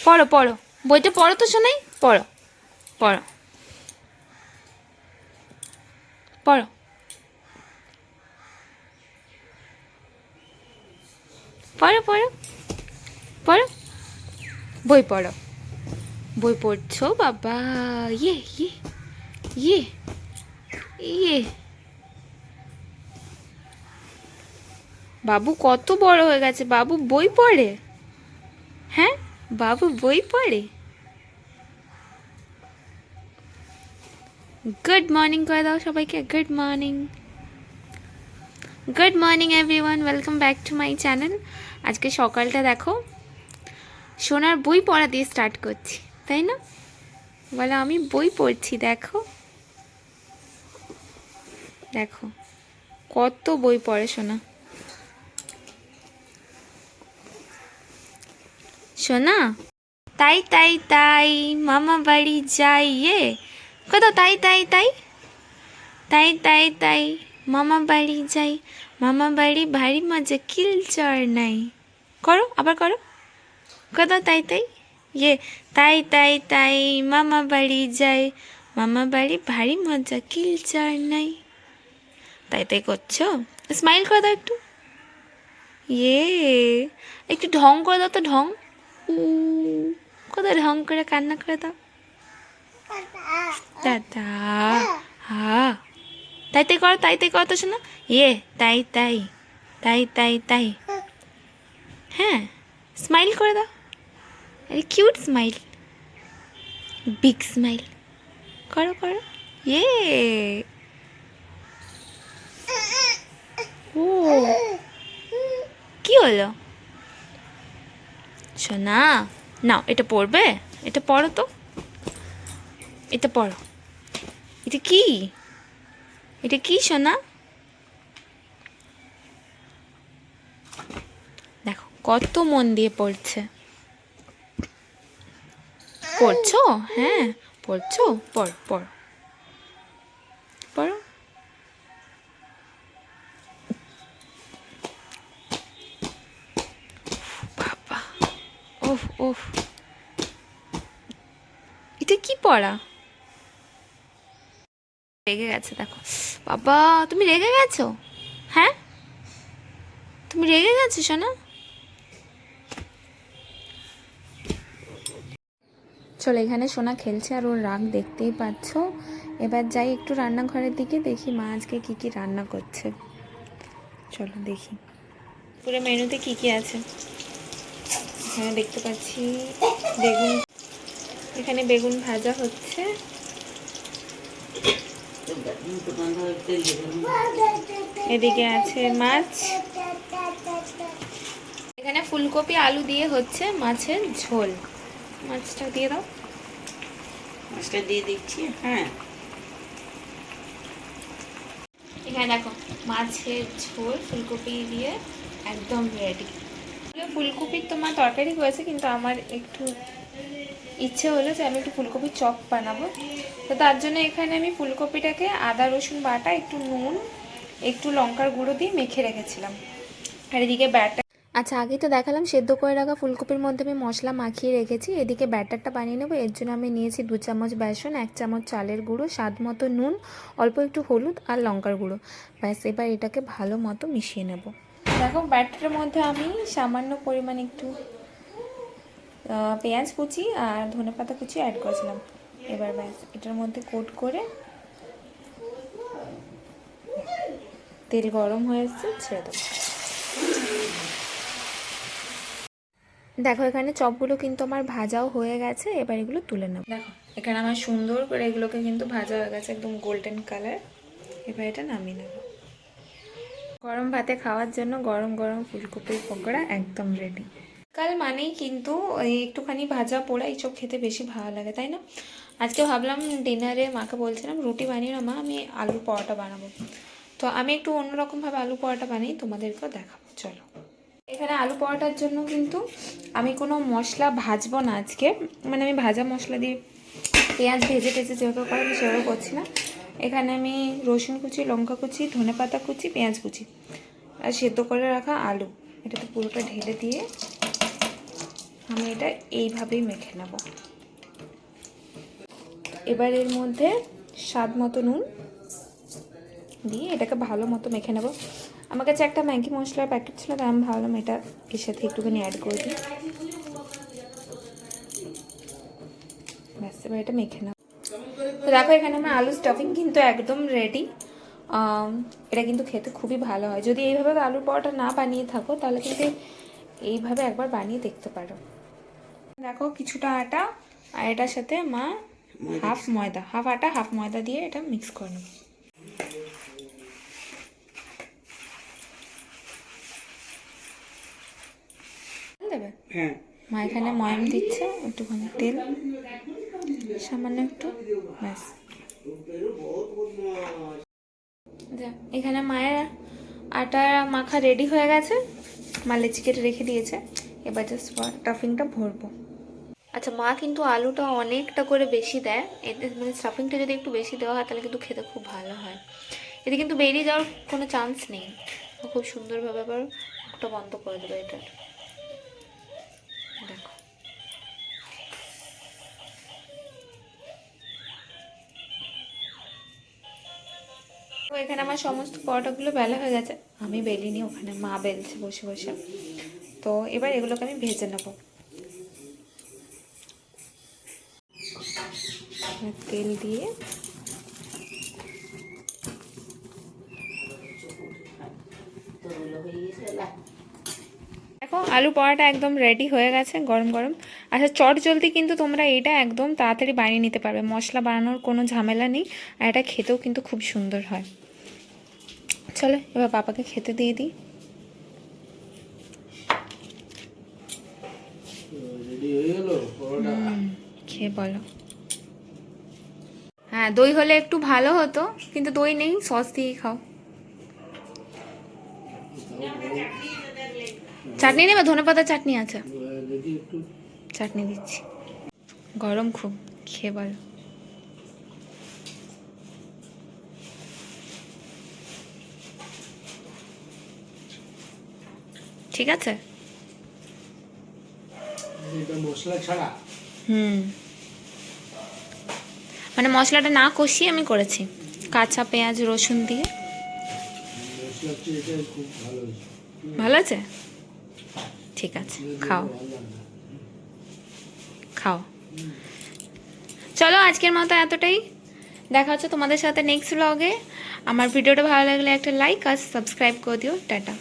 পড়ো পড়ো, বইটা পড়ো তো শোনাই, পড়ো পড়ো পড়ো পড়ো পড়ো পড়ো, বই পড়ো, বই পড়ছো বাবা। ইয়ে ইয়ে ইয়ে ইয়ে, বাবু কত বড় হয়ে গেছে, বাবু বই পড়ে। হ্যাঁ, বাবু বই পড়ে। গুড মর্নিং করে দাও সবাইকে, good morning, good morning everyone, welcome back to my channel. আজকে সকালটা দেখো সোনার বই পড়া দিয়ে স্টার্ট করছি, তাই না? বলো আমি বই পড়ছি, দেখো দেখো কত বই পড়ে সোনা। সোনা তাই তাই তাই মামা বাড়ি যাই, কত তাই তাই তাই তাই তাই তাই মামা বাড়ি যাই, মামা বাড়ি ভারী মজা কিলচার নাই। করো আবার করো, কত তাই তাই তাই তাই তাই মামা বাড়ি যাই, মামা বাড়ি ভারী মজা কিলচার নাই। তাই তাই করছো, স্মাইল করে দাও একটু, একটু ঢং করে দাও তো, ঢং কত ঢং করে কান্না করে দাও। দাদা হ্যাঁ, তাই তাই করো, তাই তাই করো তো শোনা, তাই তাই তাই তাই তাই। হ্যাঁ, স্মাইল করে দাও, আরে কিউট স্মাইল, বিগ স্মাইল করো করো। ও কি হলো সোনা? নাও এটা পড়বে, এটা পড়ো তো, এটা পড়ো। এটা কি, এটা কি সোনা? দেখো কত মন দিয়ে পড়ছে, পড়ছো? হ্যাঁ পড়ছো, পড়ো পড়ো পড়ো। বাবা ওফ ওফ, এটা কি পড়া? রেগে গেছে দেখো, বাবা তুমি রেগে গেছো? হ্যাঁ তুমি রেগে গেছো সোনা? চলো, এখানে সোনা খেলছে আর ওর রাগ দেখতেই পাচ্ছ। এবার যাই একটু রান্নাঘরের দিকে, দেখি মা আজকে কী কী রান্না করছে। চলো দেখি পুরো মেনুতে কী কী আছে। এখানে দেখতে পাচ্ছি বেগুন, এখানে বেগুন ভাজা হচ্ছে, এদিকে আছে মাছ, এখানে ফুলকপি আলু দিয়ে হচ্ছে মাছের ঝোল। মাছটা দিয়ে দাও, মাছটা দিয়ে দিচ্ছি। হ্যাঁ, এখানে দেখো মাছের ঝোল ফুলকপি দিয়ে একদম রেডি। ফুলকপির তোমার তরকারি হয়েছে, কিন্তু আমার একটু ইচ্ছে হলো যে আমি একটু ফুলকপির চপ বানাবো। তো তার জন্য এখানে আমি ফুলকপিটাকে আদা রসুন বাটা, একটু নুন, একটু লঙ্কার গুঁড়ো দিয়ে মেখে রেখেছিলাম। আর এদিকে ব্যাটার, আচ্ছা আগেই তো দেখালাম সেদ্ধ করে রাখা ফুলকপির মধ্যে আমি মশলা মাখিয়ে রেখেছি। এদিকে ব্যাটারটা বানিয়ে নেবো। এর জন্য আমি নিয়েছি 2 চামচ বেসন, 1 চামচ চালের গুঁড়ো, স্বাদ মতো নুন, অল্প একটু হলুদ আর লঙ্কার গুঁড়ো। ব্যাস এবার এটাকে ভালো মতো মিশিয়ে নেব। দেখো ব্যাটারের মধ্যে আমি সামান্য পরিমাণ একটু পেঁয়াজ কুচি আর ধনেপাতা কুচি অ্যাড করেছিলাম। এবার ব্যাস এটার মধ্যে কোট করে, তেল গরম হয়ে এসেছে, ছেড়ে দেবো। দেখো এখানে চপগুলো কিন্তু আমার ভাজাও হয়ে গেছে, এবার এগুলো তুলে নেব। দেখো এখানে আমার সুন্দর করে এগুলোকে কিন্তু ভাজা হয়ে গেছে, একদম গোল্ডেন কালার। এবার এটা নামিয়ে নেব। গরম ভাতে খাওয়ার জন্য গরম গরম ফুলকপির পকোড়া একদম রেডি। কাল মানেই কিন্তু ওই একটুখানি ভাজা পোড়া এইসব খেতে বেশি ভালো লাগে, তাই না? আজকে ভাবলাম ডিনারে মাকে বলছিলাম রুটি বানিয়ে না মা, আমি আলু পরোটা বানাবো। তো আমি একটু অন্যরকমভাবে আলু পরোটা বানাই, তোমাদেরকেও দেখাবো। চলো, এখানে আলু পরোটার জন্য কিন্তু আমি কোনো মশলা ভাজবো না আজকে, মানে আমি ভাজা মশলা দিয়ে পেঁয়াজ ভেজে টেজে যেভাবে করে আমি সেভাবে করছি না। এখানে আমি রসুন কুচি, লঙ্কা কুচি, ধনেপাতা কুচি, পেঁয়াজ কুচি আর সেদ্ধ করে রাখা আলু, এটাতে পুরোটা ঢেলে দিয়ে আমি এটা এইভাবেই মেখে নেব। এবার এর মধ্যে স্বাদ মতো নুন দিয়ে এটাকে ভালো মতো মেখে নেব। আমার কাছে একটা ম্যাগি মশলার প্যাকেট ছিল, তাই আমি ভাবলাম এটা এর সাথে একটুখানি অ্যাড করে দিই। ব্যাস, এবার এটা মেখে নেব। তো দেখো এখানে আমার আলু স্টাফিং কিন্তু একদম রেডি। এটা কিন্তু খেতে খুবই ভালো হয়। যদি এইভাবে আলুর পরোটা না বানিয়ে থাকো তাহলে কিন্তু এইভাবে একবার বানিয়ে দেখতে পারো। দেখো কিছুটা আটা, আর এটার সাথে মা হাফ ময়দা, হাফ আটা হাফ ময়দা দিয়ে এটা মিক্স করে নেব। দেবে হ্যাঁ, মা এখানে ময়াম দিচ্ছে, একটুখানি তেল, সামান্য একটু, ব্যাস। এখানে মায়ের আটা মাখা রেডি হয়ে গেছে, মা লেচি কেটে রেখে দিয়েছে। এবার জাস্ট স্টাফিংটা ভরবো। আচ্ছা, মা কিন্তু আলুটা অনেকটা করে বেশি দেয়, এতে মানে স্টাফিংটা যদি একটু বেশি দেওয়া হয় তাহলে কিন্তু খেতে খুব ভালো হয়। এতে কিন্তু বেরিয়ে যাওয়ার কোনো চান্স নেই। খুব সুন্দরভাবে আবার ওটা বন্ধ করে দেবে এটার। দেখো তো এখানে আমার সমস্ত পরোটাগুলো বেলা হয়ে গেছে, আমি বেলিনি, ওখানে মা বেলছে বসে বসে। তো এবার এগুলোকে আমি ভেজে নেব। তেল দিয়ে দেখো আলু পরোটা একদম রেডি হয়ে গেছে গরম গরম। আচ্ছা, চট জলদি কিন্তু তোমরা এটা একদম তাড়াতাড়ি বানিয়ে নিতে পারবে, মশলা বানানোর কোনো ঝামেলা নেই, আর এটা খেতেও কিন্তু খুব সুন্দর হয়। চলো এবার পাপাকে খেতে দিয়ে দিই। খেয়ে বলো। হ্যাঁ, দই হলে একটু ভালো হতো, কিন্তু দই নেই, সস দিয়েই খাও। চাটনি নেবে? ধনেপাতার চাটনি আছে, চাটনি দিচ্ছি। গরম খুব, খেয়ে বলো। ঠিক আছে? মশলা ছাড়া? মানে মশলাটা না কষিয়ে আমি করেছি, কাঁচা পেঁয়াজ রসুন দিয়ে। ভালো আছে? ঠিক আছে, খাও খাও। চলো আজকের মতো এতটাই, দেখা হচ্ছে তোমাদের সাথে নেক্সট ব্লগে। আমার ভিডিওটা ভালো লাগলে একটা লাইক আর সাবস্ক্রাইব করে দিও। টাটা।